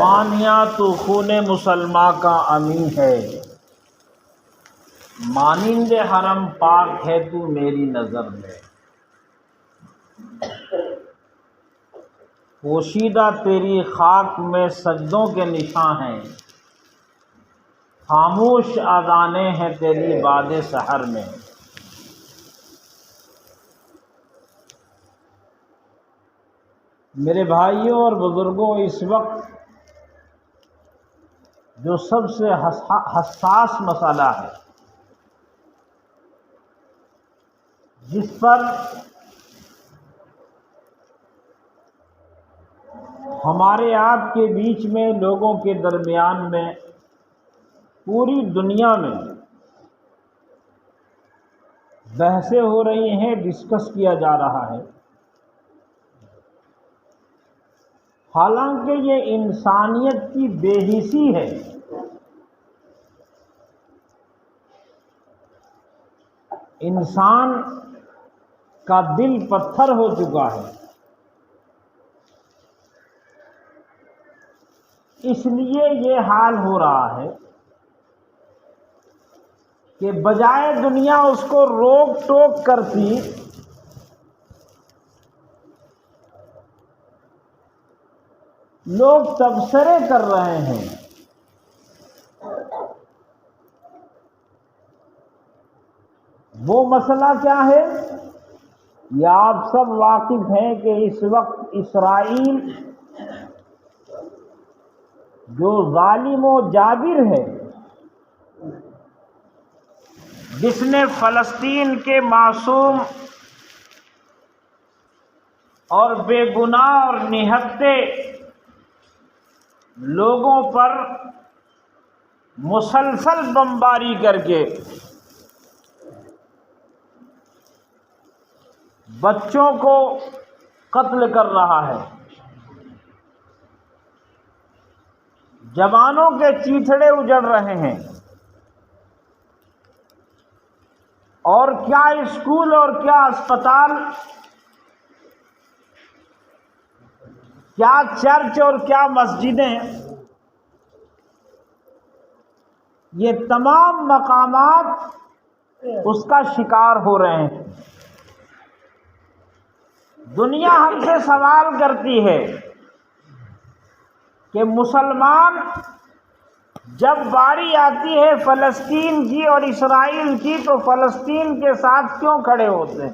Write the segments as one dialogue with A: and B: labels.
A: قربانیاں تو خون مسلمہ کا امین ہے، مانند حرم پاک ہے تو میری نظر میں، پوشیدہ تیری خاک میں سجدوں کے نشاں ہیں، خاموش اذانیں ہیں تیری بعد سحر میں۔ میرے بھائیوں اور بزرگوں، اس وقت جو سب سے حساس مسئلہ ہے، جس پر ہمارے آپ کے بیچ میں، لوگوں کے درمیان میں، پوری دنیا میں بحثیں ہو رہی ہیں، ڈسکس کیا جا رہا ہے، حالانکہ یہ انسانیت کی بے حسی ہے۔ انسان کا دل پتھر ہو چکا ہے، اس لیے یہ حال ہو رہا ہے کہ بجائے دنیا اس کو روک ٹوک کرتی، لوگ تبصرے کر رہے ہیں۔ وہ مسئلہ کیا ہے؟ یہ آپ سب واقف ہیں کہ اس وقت اسرائیل جو ظالم و جابر ہے، جس نے فلسطین کے معصوم اور بے گناہ اور نہتے لوگوں پر مسلسل بمباری کر کے بچوں کو قتل کر رہا ہے، جوانوں کے چیتھڑے اجڑ رہے ہیں، اور کیا اسکول اور کیا اسپتال، کیا چرچ اور کیا مسجدیں، یہ تمام مقامات اس کا شکار ہو رہے ہیں۔ دنیا ہم سے سوال کرتی ہے کہ مسلمان جب باری آتی ہے فلسطین کی اور اسرائیل کی تو فلسطین کے ساتھ کیوں کھڑے ہوتے ہیں؟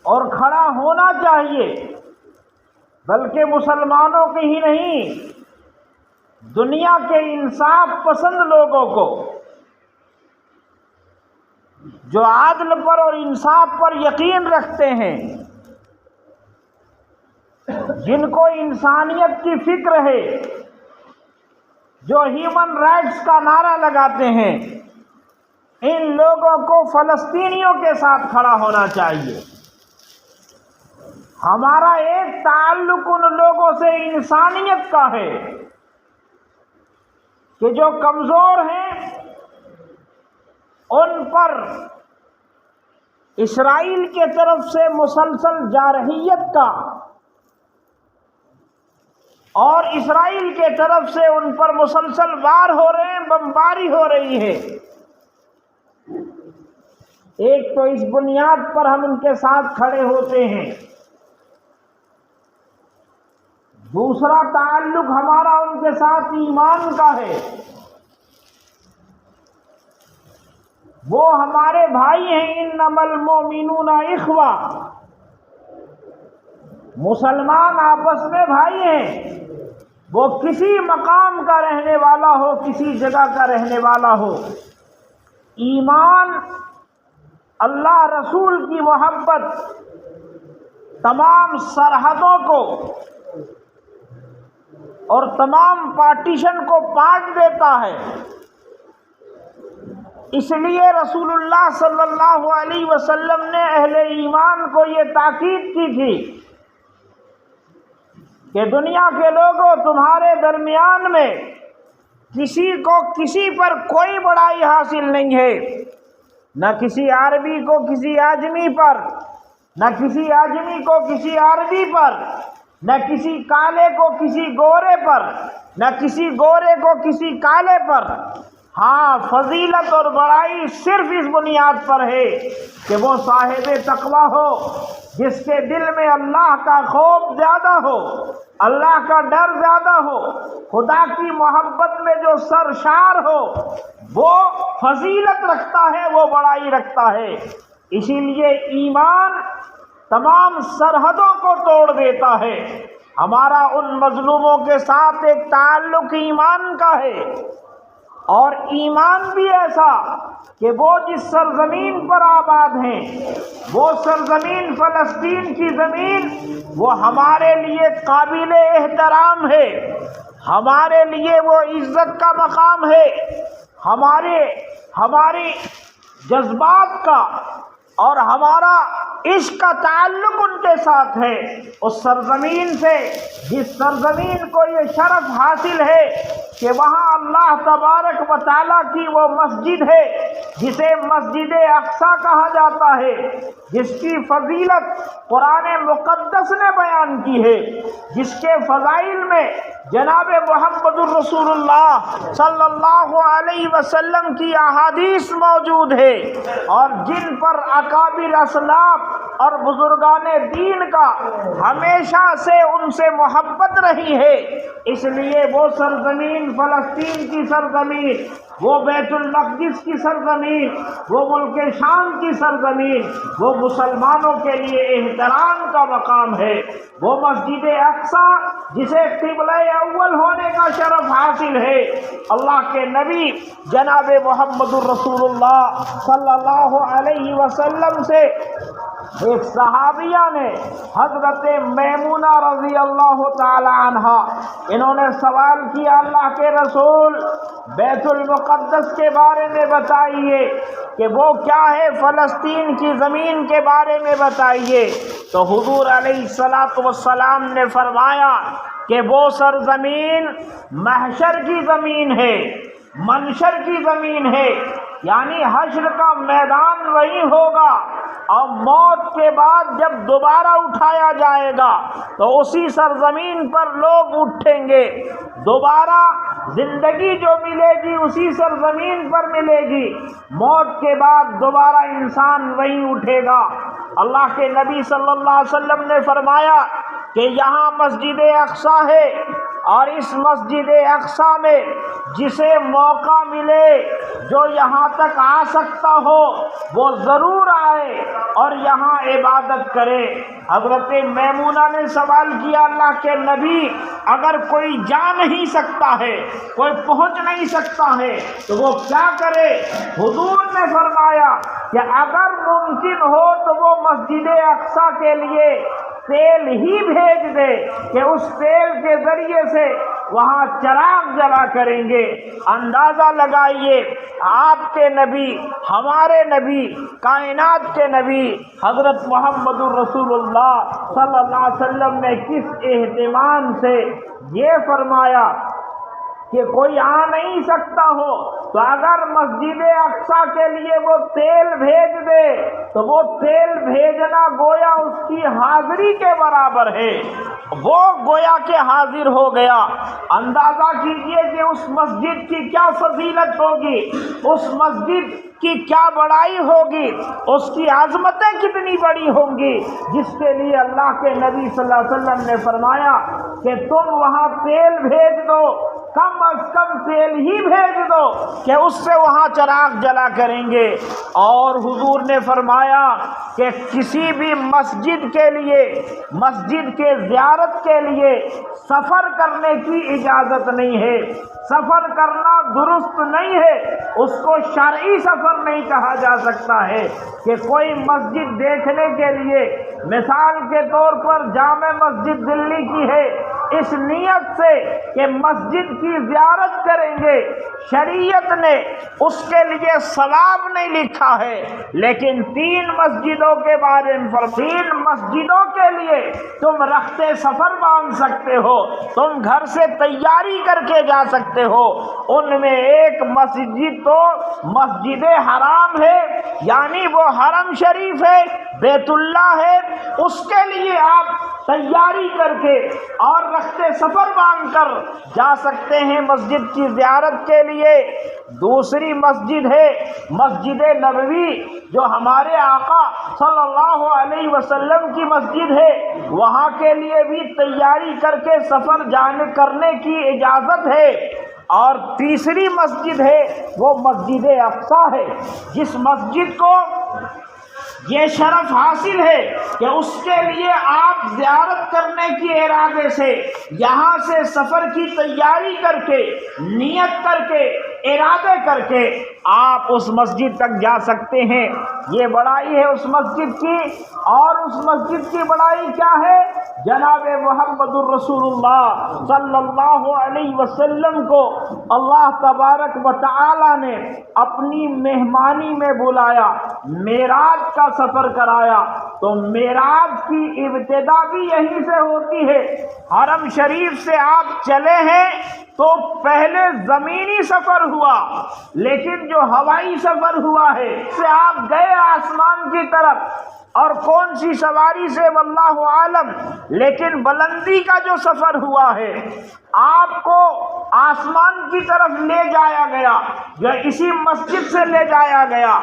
A: اور کھڑا ہونا چاہیے، بلکہ مسلمانوں کی ہی نہیں، دنیا کے انصاف پسند لوگوں کو، جو عدل پر اور انصاف پر یقین رکھتے ہیں، جن کو انسانیت کی فکر ہے، جو ہیومن رائٹس کا نعرہ لگاتے ہیں، ان لوگوں کو فلسطینیوں کے ساتھ کھڑا ہونا چاہیے۔ ہمارا ایک تعلق ان لوگوں سے انسانیت کا ہے کہ جو کمزور ہیں، ان پر اسرائیل کے طرف سے مسلسل جارحیت کا اور اسرائیل کے طرف سے ان پر مسلسل وار ہو رہے ہیں، بمباری ہو رہی ہے۔ ایک تو اس بنیاد پر ہم ان کے ساتھ کھڑے ہوتے ہیں، دوسرا تعلق ہمارا ان کے ساتھ ایمان کا ہے، وہ ہمارے بھائی ہیں۔ انما المؤمنون اخوہ، مسلمان آپس میں بھائی ہیں، وہ کسی مقام کا رہنے والا ہو، کسی جگہ کا رہنے والا ہو۔ ایمان، اللہ رسول کی محبت تمام سرحدوں کو اور تمام پارٹیشن کو پاٹ دیتا ہے۔ اس لیے رسول اللہ صلی اللہ علیہ وسلم نے اہل ایمان کو یہ تاکید کی تھی کہ دنیا کے لوگوں، تمہارے درمیان میں کسی کو کسی پر کوئی بڑائی حاصل نہیں ہے، نہ کسی عربی کو کسی اعجمی پر، نہ کسی اعجمی کو کسی عربی پر، نہ کسی کالے کو کسی گورے پر، نہ کسی گورے کو کسی کالے پر۔ ہاں، فضیلت اور بڑائی صرف اس بنیاد پر ہے کہ وہ صاحب تقویٰ ہو، جس کے دل میں اللہ کا خوف زیادہ ہو، اللہ کا ڈر زیادہ ہو، خدا کی محبت میں جو سرشار ہو، وہ فضیلت رکھتا ہے، وہ بڑائی رکھتا ہے۔ اسی لیے ایمان تمام سرحدوں کو توڑ دیتا ہے۔ ہمارا ان مظلوموں کے ساتھ ایک تعلق ایمان کا ہے، اور ایمان بھی ایسا کہ وہ جس سرزمین پر آباد ہیں، وہ سرزمین فلسطین کی زمین، وہ ہمارے لیے قابل احترام ہے، ہمارے لیے وہ عزت کا مقام ہے، ہماری جذبات کا اور ہمارا عشق کا تعلق ان کے ساتھ ہے، اس سرزمین سے جس سرزمین کو یہ شرف حاصل ہے کہ وہاں اللہ تبارک و تعالیٰ کی وہ مسجد ہے جسے مسجد اقصیٰ کہا جاتا ہے، جس کی فضیلت قرآن مقدس نے بیان کی ہے، جس کے فضائل میں جناب محمد الرسول اللہ صلی اللہ علیہ وسلم کی احادیث موجود ہے، اور جن پر اکابر اسلاف اور بزرگان دین کا ہمیشہ سے ان سے محبت رہی ہے۔ اس لیے وہ سرزمین فلسطین کی سرزمین، وہ بیت المقدس کی سرزمین، وہ ملک شام کی سرزمین، وہ مسلمانوں کے لیے احترام کا مقام ہے۔ وہ مسجد اقصیٰ جسے قبلہ اول ہونے کا شرف حاصل ہے، اللہ کے نبی جناب محمد الرسول اللہ صلی اللہ علیہ وسلم سے ایک صحابیہ نے، حضرت میمونہ رضی اللہ تعالی عنہا، انہوں نے سوال کیا، اللہ کے رسول بیت المقدس کے بارے میں بتائیے کہ وہ کیا ہے، فلسطین کی زمین کے بارے میں بتائیے۔ تو حضور علیہ الصلاۃ والسلام نے فرمایا کہ وہ سرزمین محشر کی زمین ہے، منشر کی زمین ہے، یعنی حشر کا میدان وہی ہوگا، اور موت کے بعد جب دوبارہ اٹھایا جائے گا تو اسی سرزمین پر لوگ اٹھیں گے، دوبارہ زندگی جو ملے گی اسی سرزمین پر ملے گی، موت کے بعد دوبارہ انسان وہیں اٹھے گا۔ اللہ کے نبی صلی اللہ علیہ وسلم نے فرمایا کہ یہاں مسجد اقصیٰ ہے، اور اس مسجد اقصیٰ میں جسے موقع ملے، جو یہاں تک آ سکتا ہو، وہ ضرور آئے اور یہاں عبادت کرے۔ حضرت میمونہ نے سوال کیا، اللہ کے نبی اگر کوئی جا نہیں سکتا ہے، کوئی پہنچ نہیں سکتا ہے تو وہ کیا کرے؟ حضور نے فرمایا کہ اگر ممکن ہو تو وہ مسجد اقصیٰ کے لیے تیل ہی بھیج دے کہ اس تیل کے ذریعے سے وہاں چراغ جلا کریں گے۔ اندازہ لگائیے، آپ کے نبی، ہمارے نبی، کائنات کے نبی حضرت محمد الرسول اللہ صلی اللہ علیہ وسلم نے کس اہتمام سے یہ فرمایا کہ کوئی آ نہیں سکتا ہو تو اگر مسجد اقصیٰ کے لیے وہ تیل بھیج دے تو وہ تیل بھیجنا گویا اس کی حاضری کے برابر ہے، وہ گویا کہ حاضر ہو گیا۔ اندازہ کیجئے کہ اس مسجد کی کیا فضیلت ہوگی، اس مسجد کی کیا بڑائی ہوگی، اس کی عظمتیں کتنی بڑی ہوں گی، جس کے لیے اللہ کے نبی صلی اللہ علیہ وسلم نے فرمایا کہ تم وہاں تیل بھیج دو، کم از کم تیل ہی بھیج دو کہ اس سے وہاں چراغ جلا کریں گے۔ اور حضور نے فرمایا کہ کسی بھی مسجد کے لیے، مسجد کے زیارت کے لیے سفر کرنے کی اجازت نہیں ہے، سفر کرنا درست نہیں ہے، اس کو شرعی سفر نہیں کہا جا سکتا ہے کہ کوئی مسجد دیکھنے کے لیے، مثال کے طور پر جامع مسجد دلی کی ہے، اس نیت سے کہ مسجد کی زیارت کریں گے، شریعت نے اس کے لیے ثواب نہیں لکھا ہے، لیکن 3 مسجدوں کے بارے میں 3 مسجدوں کے لیے تم رختے سفر باندھ سکتے ہو، تم گھر سے تیاری کر کے جا سکتے ہو۔ ان میں ایک مسجد تو مسجد حرام ہے، یعنی وہ حرم شریف ہے، بیت اللہ ہے، اس کے لیے آپ تیاری کر کے اور رخت سفر باندھ کر جا سکتے ہیں مسجد کی زیارت کے لیے۔ دوسری مسجد ہے مسجد نبوی، جو ہمارے آقا صلی اللہ علیہ وسلم کی مسجد ہے، وہاں کے لیے بھی تیاری کر کے سفر کرنے کی اجازت ہے۔ اور تیسری مسجد ہے وہ مسجد اقصیٰ ہے، جس مسجد کو یہ شرف حاصل ہے کہ اس کے لیے آپ زیارت کرنے کے ارادے سے یہاں سے سفر کی تیاری کر کے، نیت کر کے، ارادے کر کے آپ اس مسجد تک جا سکتے ہیں۔ یہ بڑائی ہے اس مسجد کی، اور اس مسجد کی بڑائی کیا ہے؟ جناب محمد الرسول اللہ صلی اللہ علیہ وسلم کو اللہ تبارک و تعالی نے اپنی مہمانی میں بلایا، معراج کا سفر کرایا۔ تو معراج کی ابتدا بھی یہیں سے ہوتی ہے۔ حرم شریف سے آپ چلے ہیں تو پہلے زمینی سفر ہوا، لیکن جو ہوائی سفر ہوا ہے سے آپ گئے آسمان کی طرف، اور کون سی سواری سے واللہ عالم، لیکن بلندی کا جو سفر ہوا ہے آپ کو آسمان کی طرف لے جایا گیا، جو اسی مسجد سے لے جایا گیا،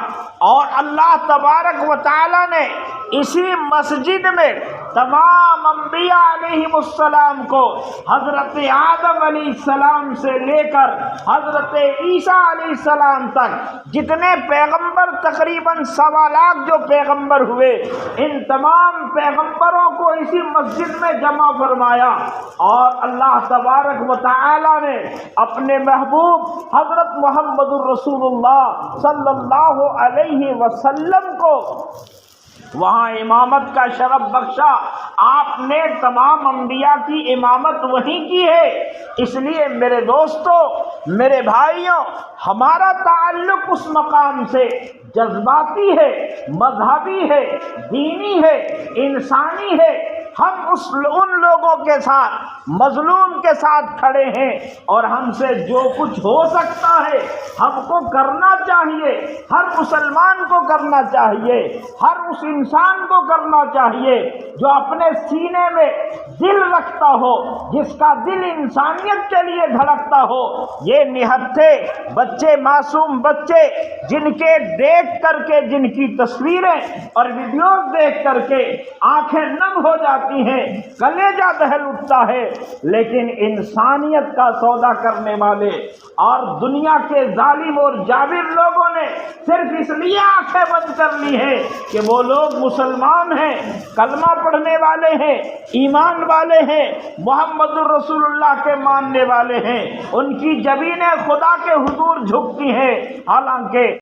A: اور اللہ تبارک و تعالی نے اسی مسجد میں تمام انبیاء علیہم السلام کو حضرت آدم علیہ السلام سے لے کر حضرت عیسیٰ علیہ السلام تک جتنے پیغمبر، تقریباً 1.25 لاکھ جو پیغمبر ہوئے، ان تمام پیغمبروں کو اسی مسجد میں جمع فرمایا، اور اللہ تبارک و تعالی نے اپنے محبوب حضرت محمد الرسول اللہ صلی اللہ علیہ وسلم کو وہاں امامت کا شرف بخشا۔ آپ نے تمام انبیاء کی امامت وہیں کی ہے۔ اس لیے میرے دوستو، میرے بھائیوں، ہمارا تعلق اس مقام سے جذباتی ہے، مذہبی ہے، دینی ہے، انسانی ہے۔ ہم ان لوگوں کے ساتھ، مظلوم کے ساتھ کھڑے ہیں، اور ہم سے جو کچھ ہو سکتا ہے ہم کو کرنا چاہیے، ہر مسلمان کو کرنا چاہیے، ہر اس انسان کو کرنا چاہیے جو اپنے سینے میں دل رکھتا ہو، جس کا دل انسانیت کے لیے دھڑکتا ہو۔ یہ نہتھے بچے، معصوم بچے، جن کے دیکھ کر کے، جن کی تصویریں اور ویڈیوز دیکھ کر کے آنکھیں نم ہو جاتی ہیں، کلیجہ دہل اٹھتا ہے، لیکن انسانیت کا سودا کرنے والے اور دنیا کے ظالم اور جابر لوگوں نے صرف اس لیے آنکھیں بند کر لی ہے کہ وہ لوگ مسلمان ہیں، کلمہ پڑھنے والے ہیں، ایمان والے ہیں، محمد الرسول اللہ کے ماننے والے ہیں، ان کی جبینیں خدا کے حضور جھکتی ہیں، حالانکہ